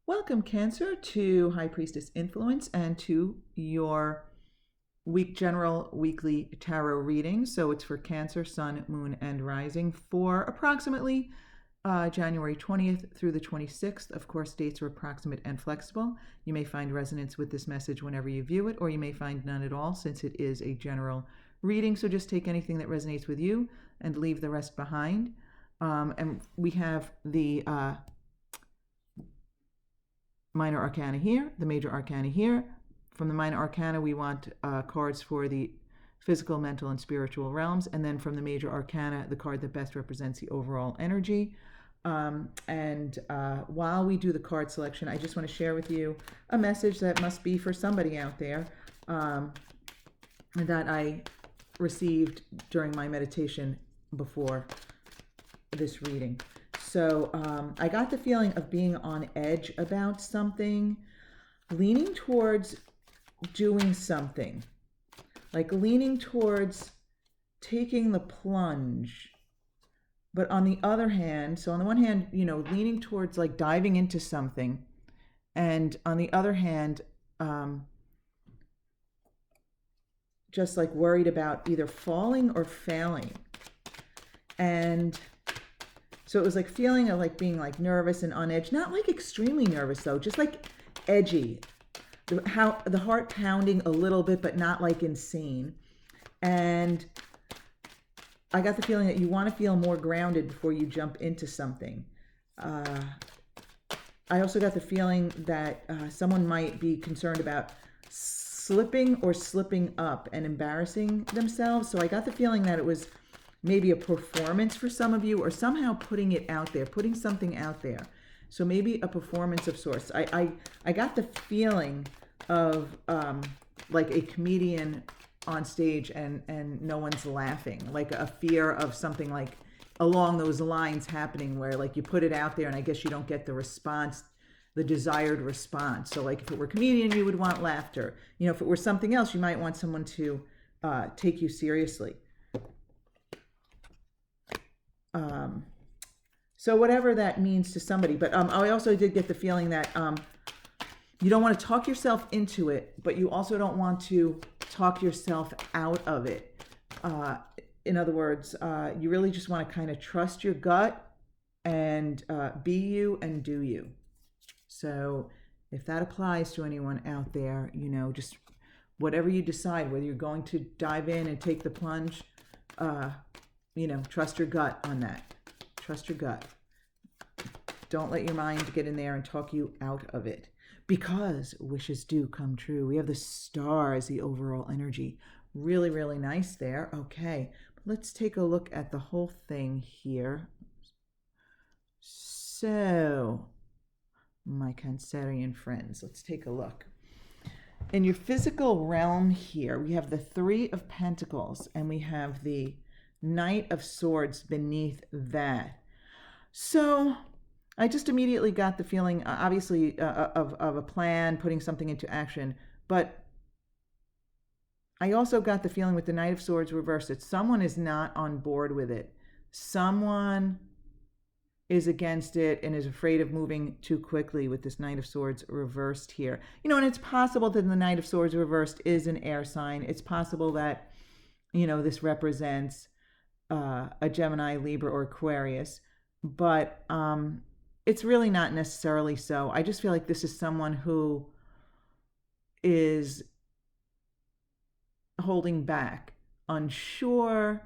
Welcome, Cancer, to High Priestess Influence and to your general weekly tarot reading. So it's for Cancer, Sun, Moon, and Rising for approximately January 20th through the 26th. Of course, dates are approximate and flexible. You may find resonance with this message whenever you view it, or you may find none at all since it is a general reading. So just take anything that resonates with you and leave the rest behind. And we have the minor arcana here, the major arcana here. From the minor arcana, we want cards for the physical, mental, and spiritual realms. And then from the major arcana, the card that best represents the overall energy. While we do the card selection, I just want to share with you a message that must be for somebody out there that I received during my meditation before this reading. So I got the feeling of being on edge about something, leaning towards doing something, like leaning towards taking the plunge. But on the other hand, so on the one hand, leaning towards like diving into something. And on the other hand, just like worried about either falling or failing. And so it was like feeling of like being like nervous and on edge, not like extremely nervous though, just like edgy, the heart pounding a little bit, but not like insane. And I got the feeling that you want to feel more grounded before you jump into something. I also got the feeling that someone might be concerned about slipping or slipping up and embarrassing themselves. So I got the feeling that it was maybe a performance for some of you, or somehow putting it out there, putting something out there. So maybe a performance of sorts. I got the feeling of like a comedian on stage and no one's laughing, like a fear of something like along those lines happening where like you put it out there and I guess you don't get the response, the desired response. So like if it were a comedian, you would want laughter. If it were something else, you might want someone to take you seriously. So whatever that means to somebody, but I also did get the feeling that you don't want to talk yourself into it, but you also don't want to talk yourself out of it. In other words, you really just want to kind of trust your gut and be you and do you. So if that applies to anyone out there, just whatever you decide, whether you're going to dive in and take the plunge, trust your gut on that. Trust your gut. Don't let your mind get in there and talk you out of it, because wishes do come true. We have the stars, the overall energy. Really, really nice there. Okay, let's take a look at the whole thing here. So, my Cancerian friends, let's take a look. In your physical realm here, we have the Three of Pentacles, and we have the Knight of Swords beneath that. So I just immediately got the feeling, obviously, of a plan, putting something into action. But I also got the feeling with the Knight of Swords reversed that someone is not on board with it. Someone is against it and is afraid of moving too quickly with this Knight of Swords reversed here. And it's possible that the Knight of Swords reversed is an air sign. It's possible that, this represents a Gemini, Libra, or Aquarius. But it's really not necessarily so. I just feel like this is someone who is holding back, unsure,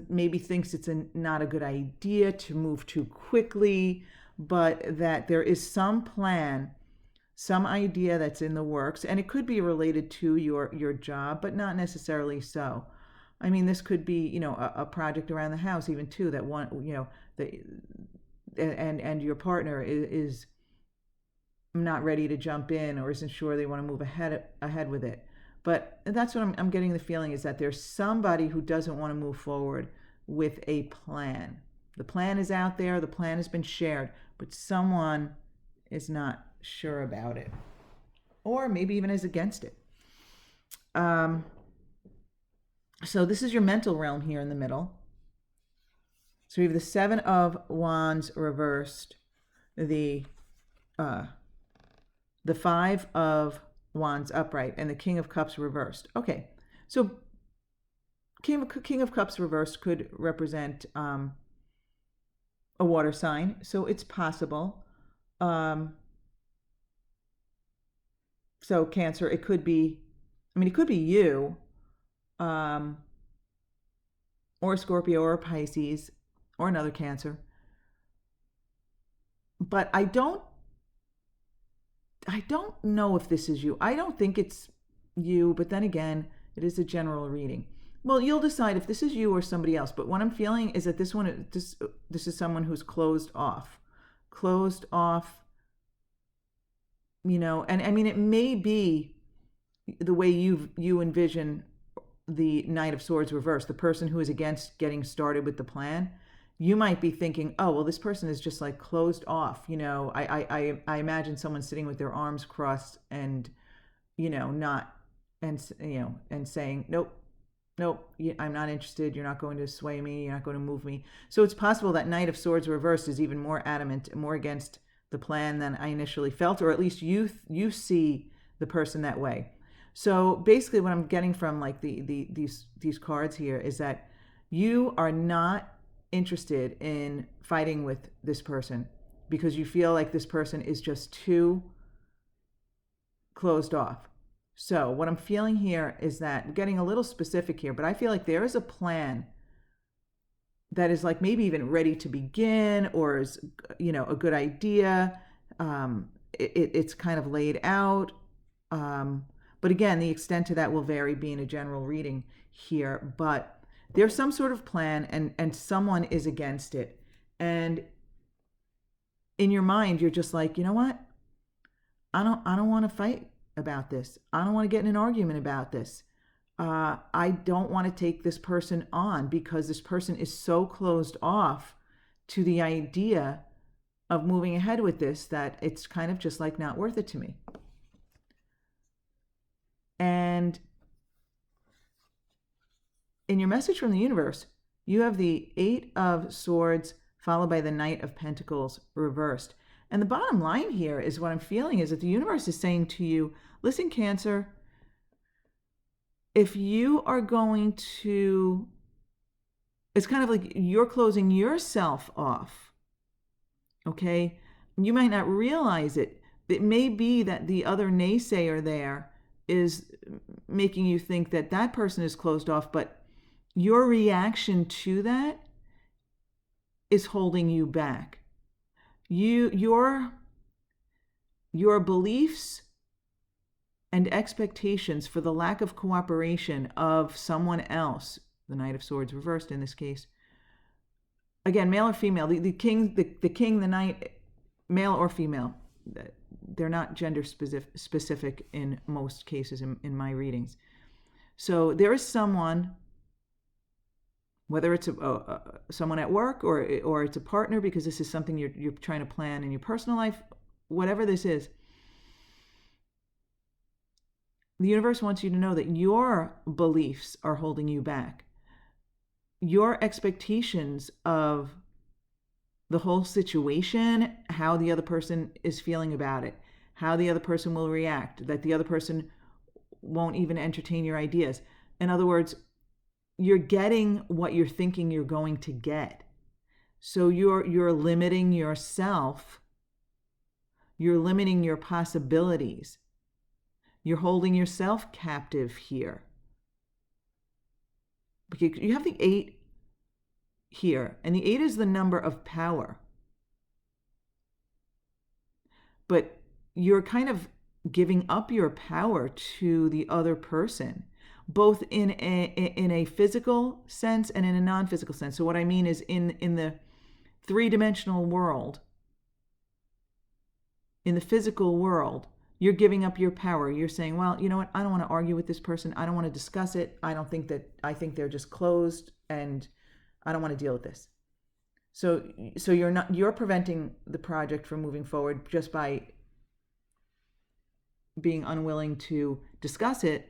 maybe thinks it's not a good idea to move too quickly, but that there is some plan, some idea that's in the works, and it could be related to your job, but not necessarily so. I mean, this could be, a project around the house even too, that one, and your partner is not ready to jump in or isn't sure they want to move ahead with it. But that's what I'm getting the feeling, is that there's somebody who doesn't want to move forward with a plan. The plan is out there, the plan has been shared, but someone is not sure about it, or maybe even is against it. So this is your mental realm here in the middle. So we have the Seven of Wands reversed, the the Five of Wands upright, and the King of Cups reversed. Okay, so King of Cups reversed could represent a water sign, so it's possible. So Cancer, it could be, it could be you, or a Scorpio, or a Pisces, or another Cancer. But I don't know if this is you. I don't think it's you, but then again, it is a general reading. Well, you'll decide if this is you or somebody else. But what I'm feeling is that this is someone who's closed off, and it may be the way you envision the Knight of Swords reversed, the person who is against getting started with the plan. You might be thinking, oh, well, this person is just like closed off. I imagine someone sitting with their arms crossed and, not, and saying, nope, I'm not interested. You're not going to sway me. You're not going to move me. So it's possible that Knight of Swords reversed is even more adamant and more against the plan than I initially felt, or at least you see the person that way. So basically what I'm getting from like these cards here is that you are not interested in fighting with this person because you feel like this person is just too closed off. So what I'm feeling here is that I'm getting a little specific here, but I feel like there is a plan that is like maybe even ready to begin, or is, a good idea. It's kind of laid out. But again, the extent to that will vary, being a general reading here. But there's some sort of plan, and someone is against it. And in your mind, you're just like, you know what? I don't want to fight about this. I don't want to get in an argument about this. I don't want to take this person on because this person is so closed off to the idea of moving ahead with this that it's kind of just like not worth it to me. And in your message from the universe, you have the Eight of Swords followed by the Knight of Pentacles reversed. And the bottom line here is what I'm feeling is that the universe is saying to you, listen, Cancer, if you are going to, it's kind of like you're closing yourself off, okay? You might not realize it. It may be that the other naysayer there is making you think that that person is closed off, but your reaction to that is holding you back. Your beliefs and expectations for the lack of cooperation of someone else, the Knight of Swords reversed in this case, again, male or female, the king, the knight, male or female, they're not gender specific in most cases in my readings. So there is someone, whether it's someone at work or it's a partner, because this is something you're trying to plan in your personal life, whatever this is, the universe wants you to know that your beliefs are holding you back. Your expectations of the whole situation, how the other person is feeling about it, how the other person will react, that the other person won't even entertain your ideas. In other words, you're getting what you're thinking you're going to get. So you're limiting yourself. You're limiting your possibilities. You're holding yourself captive here. Because you have the 8 here, and the 8 is the number of power. But you're kind of giving up your power to the other person, both in a physical sense and in a non-physical sense. So what I mean is in the three-dimensional world, in the physical world, you're giving up your power. You're saying, well, you know what? I don't want to argue with this person. I don't want to discuss it. I think they're just closed, and I don't want to deal with this. So you're preventing the project from moving forward just by being unwilling to discuss it,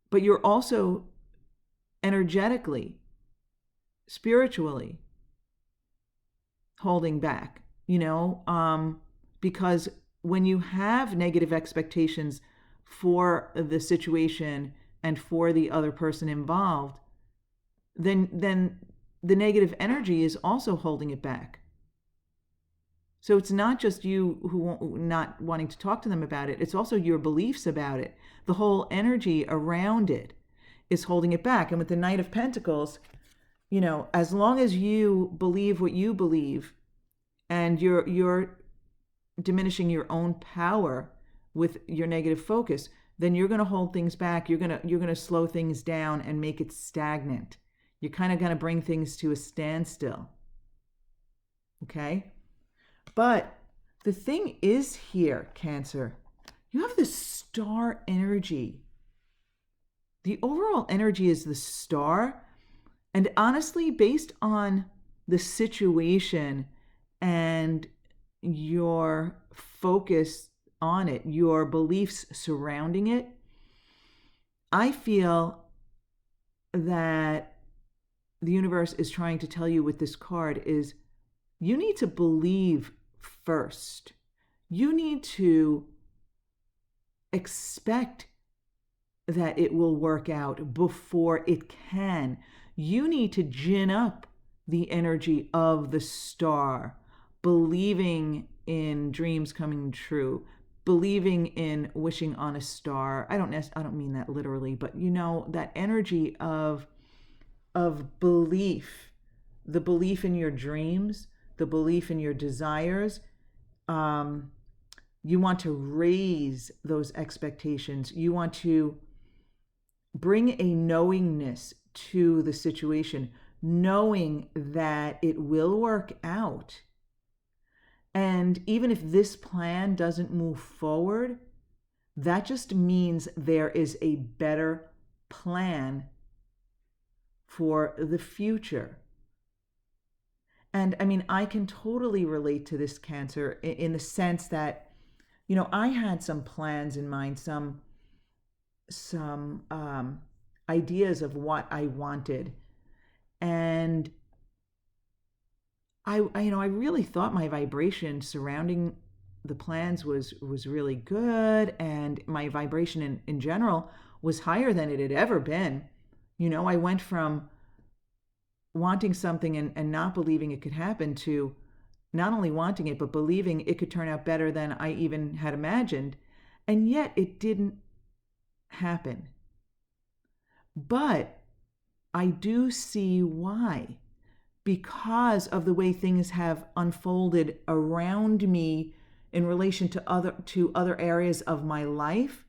but you're also energetically, spiritually holding back, because when you have negative expectations for the situation and for the other person involved, then the negative energy is also holding it back. So it's not just you who not wanting to talk to them about it, it's also your beliefs about it. The whole energy around it is holding it back. And with the Knight of Pentacles, as long as you believe what you believe and you're diminishing your own power with your negative focus, then you're going to hold things back. You're going to slow things down and make it stagnant. You're kind of going to bring things to a standstill. Okay? But the thing is here, Cancer, you have this star energy. The overall energy is the star. And honestly, based on the situation and your focus on it, your beliefs surrounding it, I feel that the universe is trying to tell you with this card is you need to believe first. You need to expect that it will work out before it can. You need to gin up the energy of the star, believing in dreams coming true, believing in wishing on a star. I don't mean that literally, but that energy of belief, the belief in your dreams, the belief in your desires. You want to raise those expectations. You want to bring a knowingness to the situation, knowing that it will work out. And even if this plan doesn't move forward, that just means there is a better plan for the future. And I mean, I can totally relate to this, Cancer, in the sense that, I had some plans in mind, some ideas of what I wanted. And I really thought my vibration surrounding the plans was really good, and my vibration in general was higher than it had ever been. I went from wanting something and not believing it could happen to not only wanting it, but believing it could turn out better than I even had imagined. And yet it didn't happen. But I do see why. Because of the way things have unfolded around me in relation to other areas of my life,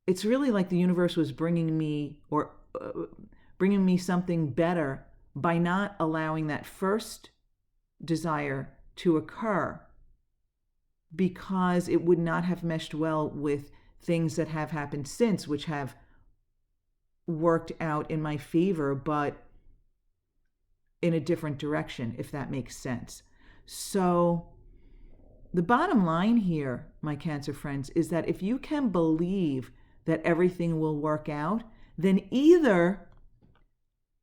it's really like the universe was bringing me something better by not allowing that first desire to occur, because it would not have meshed well with things that have happened since, which have worked out in my favor, but in a different direction, if that makes sense. So the bottom line here, my Cancer friends, is that if you can believe that everything will work out, then either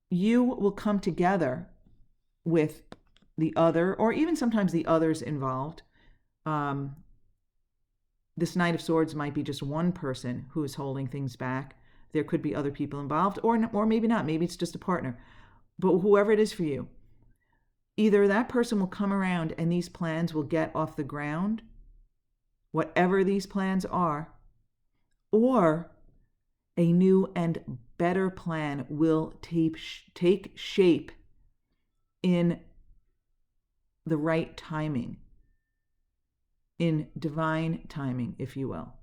you will come together with the other, or even sometimes the others involved. This Knight of Swords might be just one person who is holding things back. There could be other people involved, or maybe not. Maybe it's just a partner. But whoever it is for you, either that person will come around and these plans will get off the ground, whatever these plans are, or a new and better plan will take shape in the right timing, in divine timing, if you will.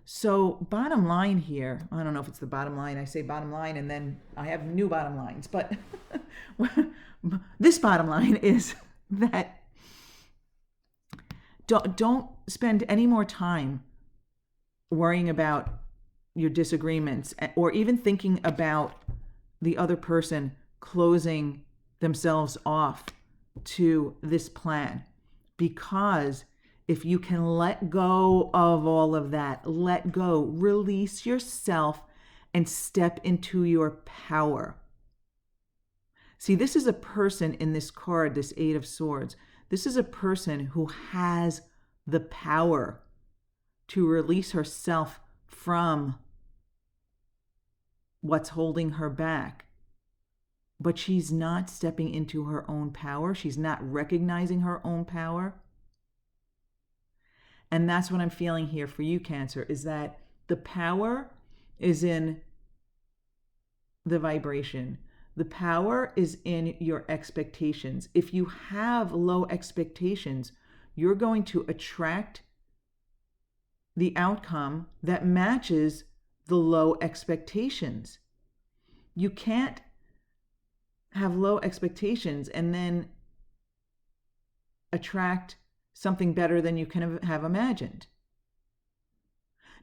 So bottom line here, I don't know if it's the bottom line, I say bottom line and then I have new bottom lines, but this bottom line is that don't spend any more time worrying about your disagreements, or even thinking about the other person closing themselves off to this plan. Because if you can let go of all of that, let go, release yourself, and step into your power. See, this is a person in this card, this Eight of Swords. This is a person who has the power to release herself from what's holding her back. But she's not stepping into her own power. She's not recognizing her own power. And that's what I'm feeling here for you, Cancer, is that the power is in the vibration. The power is in your expectations. If you have low expectations, you're going to attract the outcome that matches the low expectations. You can't have low expectations and then attract something better than you can have imagined.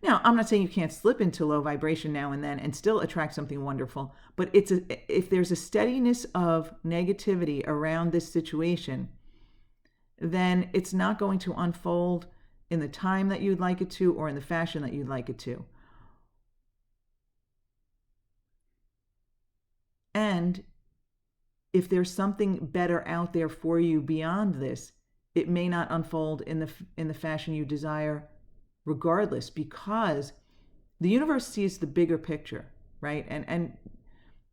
Now, I'm not saying you can't slip into low vibration now and then and still attract something wonderful, but if there's a steadiness of negativity around this situation, then it's not going to unfold in the time that you'd like it to or in the fashion that you'd like it to. And if there's something better out there for you beyond this, it may not unfold in the fashion you desire regardless, because the universe sees the bigger picture, right? And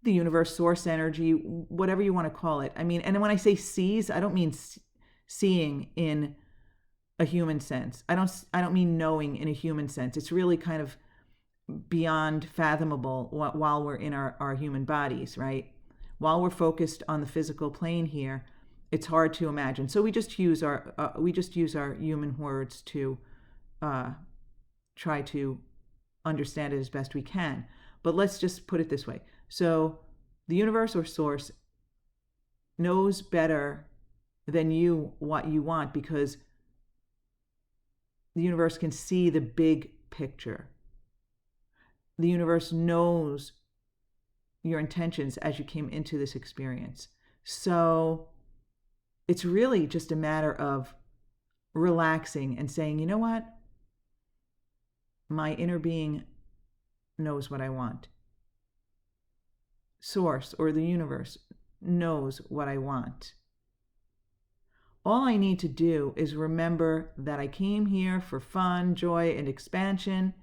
the universe, source energy, whatever you want to call it. I mean, and when I say sees, I don't mean seeing in a human sense. I don't mean knowing in a human sense. It's really kind of beyond fathomable while we're in our human bodies, right? While we're focused on the physical plane here, it's hard to imagine. So we just use our human words to try to understand it as best we can. But let's just put it this way. So the universe or source knows better than you what you want, because the universe can see the big picture. The universe knows your intentions as you came into this experience. So it's really just a matter of relaxing and saying, you know what? My inner being knows what I want. Source or the universe knows what I want. All I need to do is remember that I came here for fun, joy, and expansion,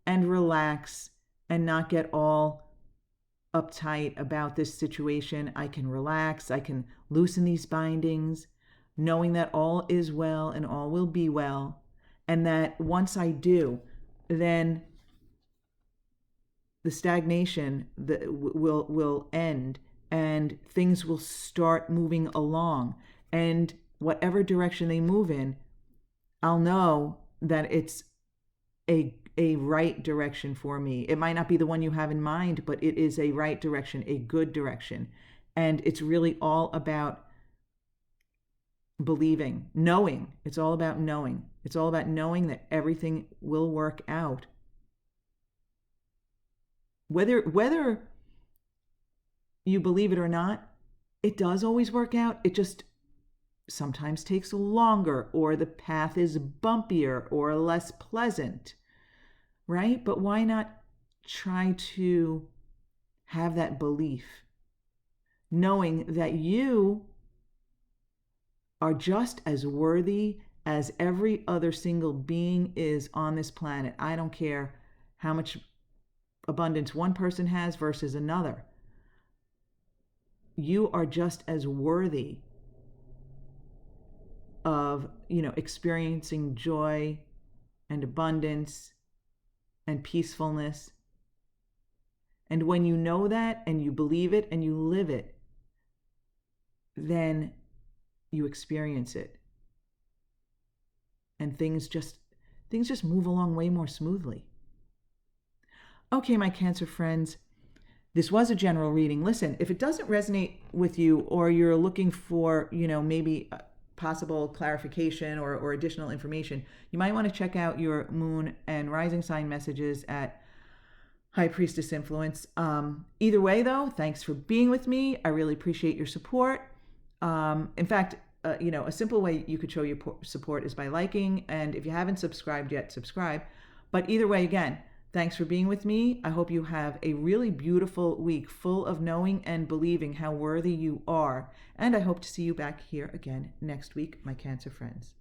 and relax and not get all uptight about this situation. I can relax. I can loosen these bindings, knowing that all is well and all will be well. And that once I do, then the stagnation will end and things will start moving along. And whatever direction they move in, I'll know that it's a right direction for me. It might not be the one you have in mind, but it is a right direction, a good direction. And it's really all about believing, knowing. It's all about knowing. It's all about knowing that everything will work out. Whether you believe it or not, it does always work out. It just sometimes takes longer, or the path is bumpier or less pleasant, right? But why not try to have that belief, knowing that you are just as worthy as every other single being is on this planet. I don't care how much abundance one person has versus another. You are just as worthy of, experiencing joy and abundance and peacefulness. And when you know that and you believe it and you live it, then you experience it. And things just move along way more smoothly. Okay, my Cancer friends, this was a general reading. Listen, if it doesn't resonate with you, or you're looking for, maybe possible clarification or additional information, you might want to check out your moon and rising sign messages at High Priestess Influence. Either way, though, thanks for being with me. I really appreciate your support. In fact, a simple way you could show your support is by liking. And if you haven't subscribed yet, subscribe. But either way, again, Thanks for being with me. I hope you have a really beautiful week full of knowing and believing how worthy you are. And I hope to see you back here again next week, my Cancer friends.